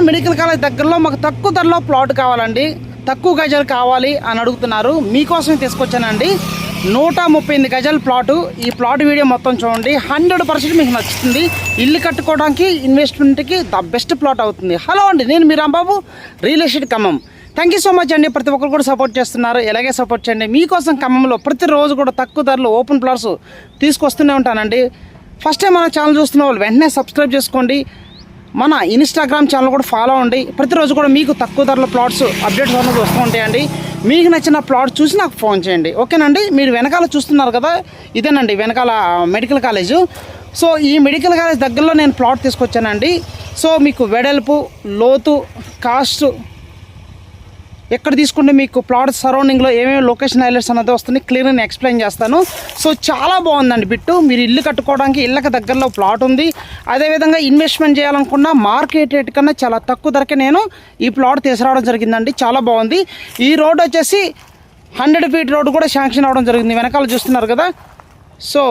Medical college దగ్గరలో మాకు తక్కువ ధరలో ప్లాట్ కావాలండి, తక్కువ గజాలు కావాలి అని అడుగుతున్నారు. మీకోసం తీసుకొచ్చానండి 138 గజాల ప్లాటు. ఈ ప్లాట్ వీడియో మొత్తం చూడండి, 100% మీకు నచ్చుతుంది. ఇల్లు కట్టుకోవడానికి ఇన్వెస్ట్మెంట్కి ద బెస్ట్ ప్లాట్ అవుతుంది. హలో అండి, నేను మీ Rambabu, real estate Khammam. Thank you so much అండి. ప్రతి ఒక్కరు కూడా సపోర్ట్ చేస్తున్నారు, ఇలాగే సపోర్ట్ చేయండి. మీకోసం ఖమ్మంలో ప్రతిరోజు కూడా తక్కువ ధరలో ఓపెన్ ప్లాట్స్ తీసుకొస్తూనే ఉంటానండి. ఫస్ట్ టైం మన ఛానల్ చూస్తున్న వాళ్ళు వెంటనే సబ్స్క్రైబ్ చేసుకోండి. మన ఇన్స్టాగ్రామ్ ఛానల్ కూడా ఫాలో అవ్వండి. ప్రతిరోజు కూడా మీకు తక్కువ ధరలో ప్లాట్స్ అప్డేట్స్ అనేది వస్తూ ఉంటాయండి. మీకు నచ్చిన ప్లాట్ చూసి నాకు ఫోన్ చేయండి, ఓకేనండి. మీరు వెనకాల చూస్తున్నారు కదా, ఇదేనండి వెనకాల మెడికల్ కాలేజు. సో ఈ మెడికల్ కాలేజ్ దగ్గరలో నేను ప్లాట్ తీసుకొచ్చానండి. సో మీకు వెడల్పు, లోతు, కాస్ట్ ఎక్కడ తీసుకుంటే మీకు ప్లాట్ సరౌండింగ్లో ఏమేమి లొకేషన్ హైలైట్స్ అనేది వస్తుంది క్లియర్గా నేను ఎక్స్ప్లెయిన్ చేస్తాను. సో చాలా బాగుందండి బిట్టు. మీరు ఇల్లు కట్టుకోవడానికి ఇళ్ళకి దగ్గరలో ప్లాట్ ఉంది. అదేవిధంగా ఇన్వెస్ట్మెంట్ చేయాలనుకున్న మార్కెట్ రేట్ కన్నా చాలా తక్కువ ధరకే నేను ఈ ప్లాట్ తీసుకురావడం జరిగిందండి. చాలా బాగుంది. ఈ రోడ్ వచ్చేసి 100 ఫీట్ రోడ్డు కూడా శాంక్షన్ అవ్వడం జరిగింది. వెనకాల చూస్తున్నారు కదా, సో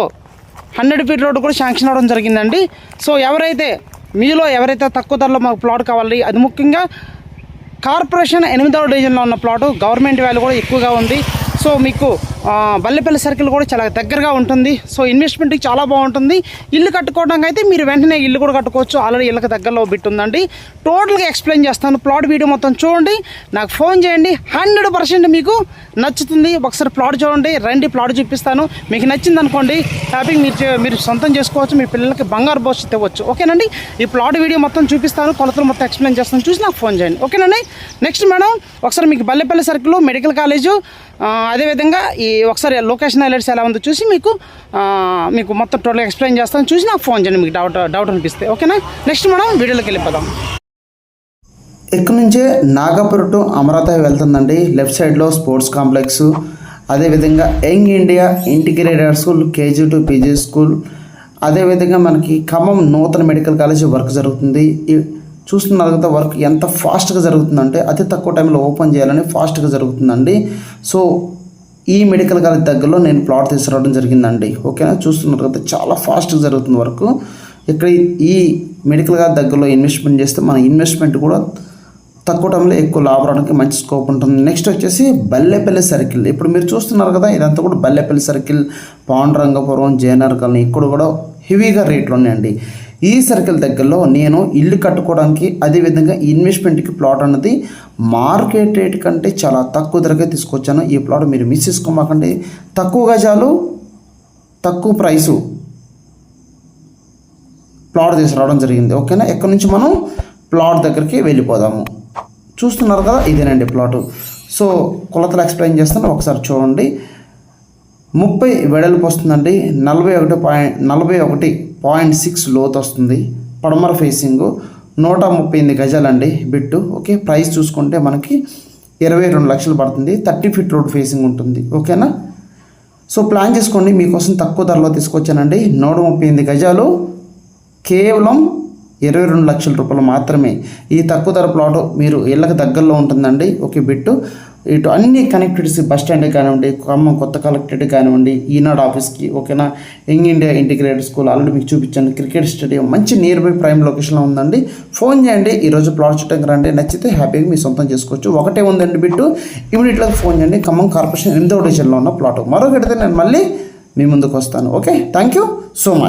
100 ఫీట్ రోడ్డు కూడా శాంక్షన్ అవ్వడం జరిగిందండి. సో మీలో ఎవరైతే తక్కువ ధరలో మాకు ప్లాట్ కావాలి, అది ముఖ్యంగా కార్పొరేషన్ 8వ డివిజన్లో ఉన్న ప్లాటు, గవర్నమెంట్ వాల్యూ కూడా ఎక్కువగా ఉంది. సో మీకు బల్లెపల్లి సర్కిల్ కూడా చాలా దగ్గరగా ఉంటుంది. సో ఇన్వెస్ట్మెంట్కి చాలా బాగుంటుంది. ఇల్లు కట్టుకోవడానికి అయితే మీరు వెంటనే ఇల్లు కూడా కట్టుకోవచ్చు. ఆల్రెడీ ఇళ్ళకి దగ్గరలో బిట్ ఉందండి. టోటల్గా ఎక్స్ప్లెయిన్ చేస్తాను. ప్లాట్ వీడియో మొత్తం చూడండి, నాకు ఫోన్ చేయండి. 100% మీకు నచ్చుతుంది. ఒకసారి ప్లాట్ చూడండి, రండి ప్లాట్ చూపిస్తాను. మీకు నచ్చింది అనుకోండి, హ్యాపీగా మీరు సొంతం చేసుకోవచ్చు. మీ పిల్లలకి బంగారు భవిష్యత్తు ఇవ్వచ్చు, ఓకేనండి. ఈ ప్లాట్ వీడియో మొత్తం చూపిస్తాను, కొలతలు మొత్తం ఎక్స్ప్లెయిన్ చేస్తాను. చూసి నాకు ఫోన్ చేయండి, ఓకేనండి. నెక్స్ట్ మేడం, ఒకసారి మీకు బల్లెపల్లి సర్కిల్ మెడికల్ కాలేజు, అదేవిధంగా ఈ ఒకసారి లొకేషన్ హైలైట్స్ ఎలా ఉందో చూసి మీకు మొత్తం టోటల్గా ఎక్స్ప్లెయిన్ చేస్తాను. చూసి నాకు ఫోన్ చేయండి మీకు డౌట్ అనిపిస్తే, ఓకేనా. నెక్స్ట్ మనం వీడియోలోకి వెళ్ళిపోదాం. ఇక్కడ నుంచే నాగపూర్ టు అమరావతి వెళ్తుందండి. లెఫ్ట్ సైడ్లో స్పోర్ట్స్ కాంప్లెక్స్, అదేవిధంగా young India integrated school, KG to PG school, అదేవిధంగా మనకి ఖమ్మం నూతన మెడికల్ కాలేజ్ వర్క్ జరుగుతుంది. చూస్తున్నారు కదా, వర్క్ ఎంత ఫాస్ట్గా జరుగుతుందంటే అతి తక్కువ టైంలో ఓపెన్ చేయాలని ఫాస్ట్గా జరుగుతుందండి. సో ఈ మెడికల్ కాలేజ్ దగ్గరలో నేను ప్లాట్ తీసుకురావడం జరిగిందండి, ఓకేనా. చూస్తున్నారు కదా, చాలా ఫాస్ట్గా జరుగుతుంది వర్క్. ఇక్కడ ఈ మెడికల్ కాలేజ్ దగ్గరలో ఇన్వెస్ట్మెంట్ చేస్తే మన ఇన్వెస్ట్మెంట్ కూడా తక్కువ టైంలో ఎక్కువ లాభం రావడానికి మంచి స్కోప్ ఉంటుంది. నెక్స్ట్ వచ్చేసి బల్లెపల్లి సర్కిల్. ఇప్పుడు మీరు చూస్తున్నారు కదా, ఇదంతా కూడా Ballepalli circle, Pandurangapuram, JNR colony, ఇక్కడ కూడా హెవీగా రేట్లు ఉన్నాయండి. ఈ సర్కిల్ దగ్గరలో నేను ఇల్లు కట్టుకోవడానికి, అదేవిధంగా ఇన్వెస్ట్మెంట్కి ప్లాట్ అన్నది మార్కెట్ రేట్ కంటే చాలా తక్కువ ధరకే తీసుకొచ్చాను. ఈ ప్లాట్ మీరు మిస్ చేసుకోమాకండి. తక్కువ గజాలు, తక్కువ ప్రైసు ప్లాట్ తీసుకురావడం జరిగింది, ఓకేనా. ఎక్కడి నుంచి మనం ప్లాట్ దగ్గరికి వెళ్ళిపోదాము. చూస్తున్నారు కదా, ఇదేనండి ప్లాటు. సో కొలతలు ఎక్స్ప్లెయిన్ చేస్తాను, ఒకసారి చూడండి. 30 వెడల్పు వస్తుందండి, 41.6 లోతు వస్తుంది. పడమర ఫేసింగు, 138 గజాలండి బిట్టు, ఓకే. ప్రైస్ చూసుకుంటే మనకి 22 లక్షలు పడుతుంది. 30 ఫీట్ రోడ్ ఫేసింగ్ ఉంటుంది, ఓకేనా. సో ప్లాన్ చేసుకోండి, మీకోసం తక్కువ ధరలో తీసుకొచ్చానండి. 138 గజాలు కేవలం 22 లక్షల రూపాయలు మాత్రమే. ఈ తక్కువ ధర ప్లాట్ మీరు ఇళ్ళకి దగ్గరలో ఉంటుందండి, ఓకే. బిట్టు ఇటు అన్ని కనెక్టివిటీస్, బస్ స్టాండ్ కానివ్వండి, ఖమ్మం కొత్త కలెక్టరేట్ కానివ్వండి, ఈనాడు ఆఫీస్కి, ఓకేనా. Young India integrated school already మీకు చూపించాను. క్రికెట్ స్టేడియం మంచి నియర్ బై ప్రైమ్ లొకేషన్లో ఉందండి. ఫోన్ చేయండి, ఈరోజు ప్లాట్ చూడటానికి రండి. నచ్చితే హ్యాపీగా మీ సొంతం చేసుకోవచ్చు. ఒకటే ఉందండి బిట్టు, ఇమీడియట్గా ఫోన్ చేయండి. ఖమ్మం కార్పొరేషన్ 8వ డివిజన్లో ఉన్న ప్లాట్. మరొకటితే నేను మళ్ళీ మీ ముందుకు వస్తాను, okay. Thank you so much.